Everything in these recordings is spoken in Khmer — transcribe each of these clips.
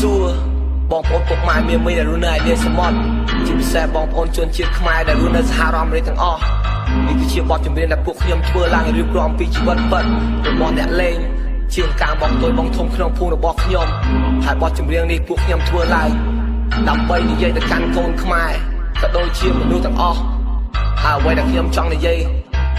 សួរបងប្អូនពុកម៉ែមានមីដែលរស់នៅឯលានសមុទ្រជាពិសេសបងប្អូនជនជាតិខ្មែរដែលរស់នៅសហរដ្ឋអាមេរិកទាំងអស់នេះគឺជាបទចម្រៀងដែលពួកខ្ញុំធ្វើឡើងរៀបរាប់អំពីជីវិតពិតរបស់អ្នកលេងជាងការបងទុយបងធំក្នុងភូមិរបស់ខ្ញុំហើយបទចម្រៀងនេះពួកខ្ញុំធ្វើឡើងដើម្បីនិយាយទៅកាន់កូនខ្មែរក៏ដូចជាមនុស្សទាំងអស់ហើយអ្វីដែលខ្ញុំចង់និយាយ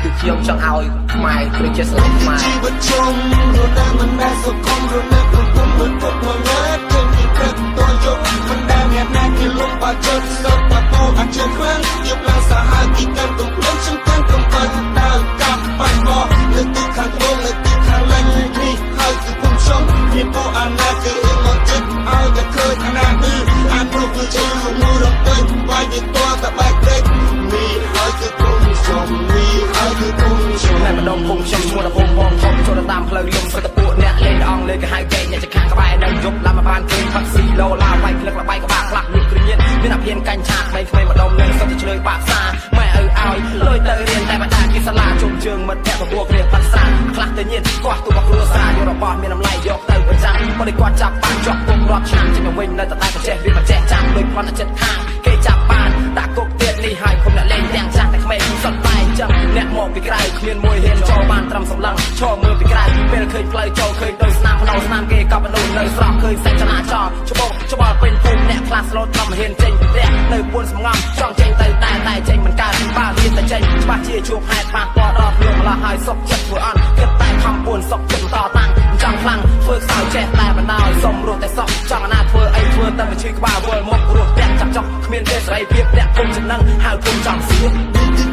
គឺខ្ញុំចង់ឲ្យខ្មែរព្រមជាស្រឡាញ់ខ្មែរជីវិតជុំរស់នៅមិនដែលសុខុមរស់នៅក្នុងគុំមិនពុកមកលើចេញពីព្រឹកតយប់មិនដែលអ្នកណាគេលំបាចិត្តសុខបាពោអាចជឿខ្លាំងយកឡើងសាហាវទីកាន់កំភ្លើងជឹងកាន់កំបាត់ដើរកាប់បាញ់មកលើទីខាងត្រង់លើទីខាងឡើងនេះហើយគឺគុំជុំមានពោអាណាគឺមកចិត្តឲ្យតែឃើញអាណាគឺអានព្រោះគឺជាមួយរំពេញវាយទៅតតែបែកព្រេចនេះហើយគឺគុំជុំនេះហើយគឺគុំជុំតែម្ដងគុំខ្ញុំឈ្មោះតែបងធំចូលតាមផ្លូវលំស្ទពួកអ្នកលេងអងលើគេហៅកែងអ្នកចខាងក្បែរនៅយប់ឡើងមកបានឃើញផាក់ស៊ីឡូឡាវាយក្លឹកល្បែក្បាលខ្លះនេះគ្រឿងញៀនមានអាភៀនកាញ់ឆាក្មេងៗម្ដងនឹងសុទ្ធតែឆ្លើយបាក់សាម៉ែឪឲ្យលុយទៅរៀនតែបដាគេសាលាជុំជើងមិត្តភក្តិបបួកគ្នាបាត់ស្រាខ្លះទៅញៀនគាត់ទូបគ្រួសារយករបស់មានតម្លៃយកទៅប្រចាំបើគាត់ចាប់បានជាប់គុំរាប់ឆ្នាំចេញមកវិញនៅតែតែប្រចេះវាប្រចេះចាំលុយផ្លន់ចិត្តខាងគេចាប់បានដាក់គុកទៀតនេះហើយគុំអ្នកលេងទាំងចាស់តែក្មេងសុទ្ធតែចឹងអ្នកមកពីក្រៅគ្មានមួយហ៊ានចូលបានត្រឹមសម្លឹងឈរមើលពីក្រៅពេលឃើញផ្លូវចូលឃើញដោយស្នាមផ្លូវស្នាមគេក៏បដូរនៅស្រស់ឃើញសេចក្ដីចោលច្បល់ពេញភូមិអ្នកខ្លះស្លូតធំហ៊ានចេញពីផ្ទះនៅពួនសំងំចង់ចេញទៅតែចេញមិនកើតបើហ៊ានតែចេញច្បាស់ជាជួបហេតុប៉ះពាល់ដល់ខ្លួនម្ល៉េះហើយសុកចិត្តធ្វើអន់គិតតែខំពួនសុកចិត្តតតាំងចង់ខ្លាំងធ្វើខ្សោយចេះតែបណ្ដោយសុំរស់តែសក់ចង់អាណាធ្វើអីធ្វើតែមកឈឺក្បាលវល់មករស់តែចាប់ចុកគ្មានទេសេរីភាពតែគុំចំណឹងហើយគុំចង់សៀ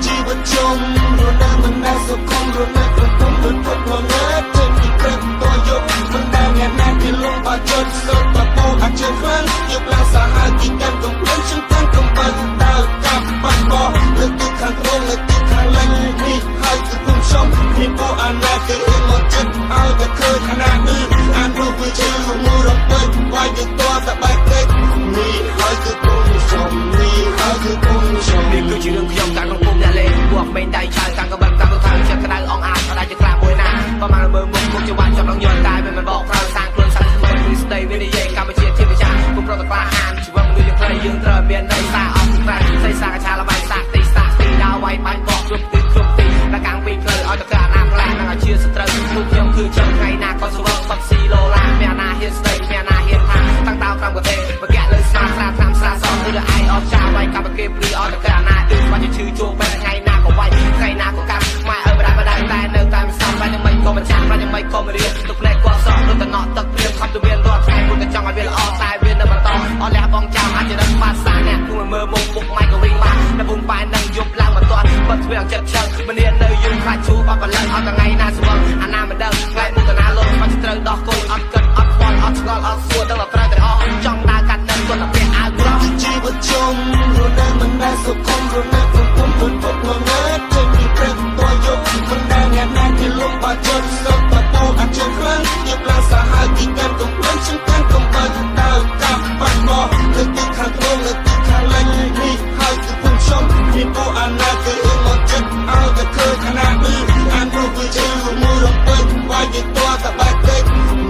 ជីវិតជុំរស់នៅមិនដែលសុខុមរស់នៅក្នុងគុំមិនពុតមកលើចេញពីព្រឹកតយប់មិនដែលអ្នកណាគេលំបាចិត្តសុខបាពោអាចជឿខ្លាំងយកឡើងសាហាវទីកាន់កំភ្លើងជឹងកាន់កំបាត់ដើរកាប់បាញ់មកលើទីខាងត្រង់លើទីខាងឡើងនេះហើយគឺគុំជុំមានពោអាណាគេមកចិត្តឲ្យតែឃើញអាណាគឺអានព្រោះគឺជាមួយរំពេចវាយទៅតតែបែកព្រេចនេះហើយគឺគុំជុំនេះហើយគឺគុំជុំនេះគឺជារឿងខ្ញុំកាត់ក្នុងពុំអ្នកលេងពួកក្មេងដៃឆៅកាន់កំបិតកាន់ទៅខាងចិត្តក្តៅអងអាតតែជាក្រាមួយណាប្រហែលមើលមុខមុខជាវាចំដល់យល់តែមិនបោកក្រៅសាងខ្លួនសាក់ស្មើគឺស្ដីវិនិយាយកម្ពុជាជាម្ចាស់ពុំប្រកបក្លាហានជីវិតមនុស្សយើងត្រូវយើងត្រូវមានន័យសារអស់ស្រាស្អីសាកឆាលបាយសាក់ទីសាក់ទីដល់វាយបាញ់បោកគ្រប់ទីគ្រប់ទីដល់កាំងពីផ្លូវឲ្យតកាអាណាផ្លែនឹងឲ្យជាសត្រូវពួកខ្ញុំគឺចាំថ្ងៃណាក៏ស្វឹងបាត់ស៊ីឡូឡាមានអាណាហ៊ានស្ដីមានអាណាហ៊ានថាតាំងតោតាមប្រទេសបកលើស្មាស្រាតាមស្រាសអស់គឺឯងអស់ចាវាយកាប់គេព្រឺអស់តកាអាណាគឺបាច់ឈឺជួបបែរថ្ងៃណាក៏វាយថ្ងៃណាក៏កាប់ម៉ែឲ្យបដាបដាតែនៅតែមិនសមបាច់មិនក៏មិនចាំបាច់មិនក៏មិនរៀនទុកផ្លែគាត់សក់ដូចតំណក់ទឹកព្រៀងខំទៅមានរាល់ថ្ងៃពុទ្ធចង់ឲ្យវាល្អតែវានៅបន្តអស់លះបងចាំអាចរឹងបាត់សាអ្នកគួរមើលមុខពុកម៉ៃក៏វិញបាននៅពុំបែរនឹងយប់ឡើងមិនទាន់បាត់ទ្វារចិត្តឆឹងមិនរៀននៅយូរខ្លាចឈូបាត់បលឹងអត់ថ្ងៃណាស្វឹងអាណាមិនដឹងខ្លាចមុខតាណាលោកបាត់ត្រូវដោះកូនអត់គិតអត់ខ្វល់អត់ឆ្ងល់អត់សួរដឹងតែត្រូវតែអស់ចង់ដើរកាត់នៅគាត់តែពាក់អាវក្រំជីវិតជុំរស់នៅមិនដែលសុខុមរស់នៅក្នុងគុំពុតពុតមកលើចេញពីព្រឹកតយប់មិនដែលអ្នកណាគេលំបាច់ចិត្តសុខបាពោអាចជឿខ្លាំងយកឡើងសាហាវទីកាន់កំភ្លើងជឹងកាន់កំបាត់ដើរកាប់បាញ់មកលើទីខាងត្រង់លើទីខាងឡើងនេះហើយគឺគុំជុំមានពោអាណាគឺមកចិត្តឲ្យតែឃើញអាណាគឺអានព្រោះគឺជាមួយរំពេចវាយទៅតតែបែកព្រេច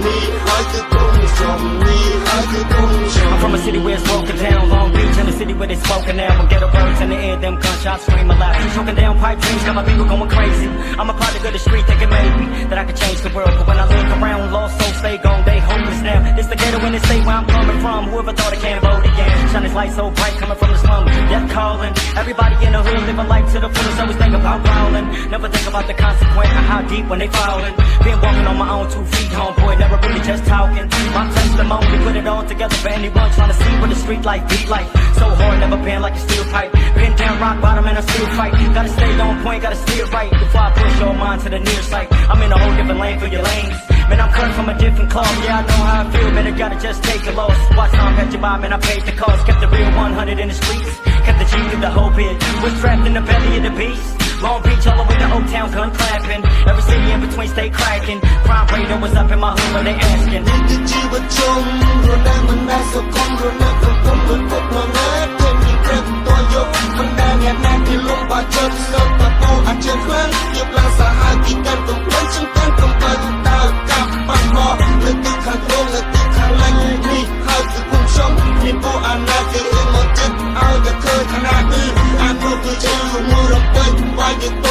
នេះហើយគឺគុំជុំនេះហើយគឺគុំជុំ I'm from a city where it's broken down Long Beach in the city where they smoking now When ghetto birds in the air them gunshots scream aloud Choking down pipe dreams got my people going crazy I'm a product of the street thinking maybe that I could change the world But when I look around lost souls stay gone they homeless now It's the ghetto in the state where I'm coming from Whoever thought it can't vote again Shine this light so bright coming from the slum Death calling Everybody in the hood living life to the fullest Always think about growling Never think about the consequence of how deep when they falling Been walking on my own 2 feet homeboy Never really just talking My touch the moment we put it all together for anyone Trying to see what the street life be like So hard never been like a steel pipe Been down rock bottom and I still fight Gotta stay on point gotta steer right Before I push your mind to the near sight I'm in a whole different lane for your lanes Man I'm cut from a different cloth Yeah I know how I feel man I gotta just take a loss Watch how I'm at your vibe man I paid the cost Kept the real 100 in the streets Kept the G through the whole bit Was trapped in the belly of the beast Long Beach all the way to Oak Town gun clapping Every city in between stay cracking Crime rate was up in my hood when they asking ជីវិតជុំរស់នៅមិនដែលសុខុមរស់នៅក្នុងគុំមិនពុកមកលើចេញពីព្រឹកតយប់មិនដែលអ្នកណាគេលំបាច់ចិត្តសុខបាពោអាចជឿខ្លាំងយកឡើងសាហាវទីកាន់កំភ្លើងជឹងកាន់កំបាត់ដើរកាប់បាញ់មកលើទីខាងត្រង់លើទីខាងឡើងនេះហើយ យើង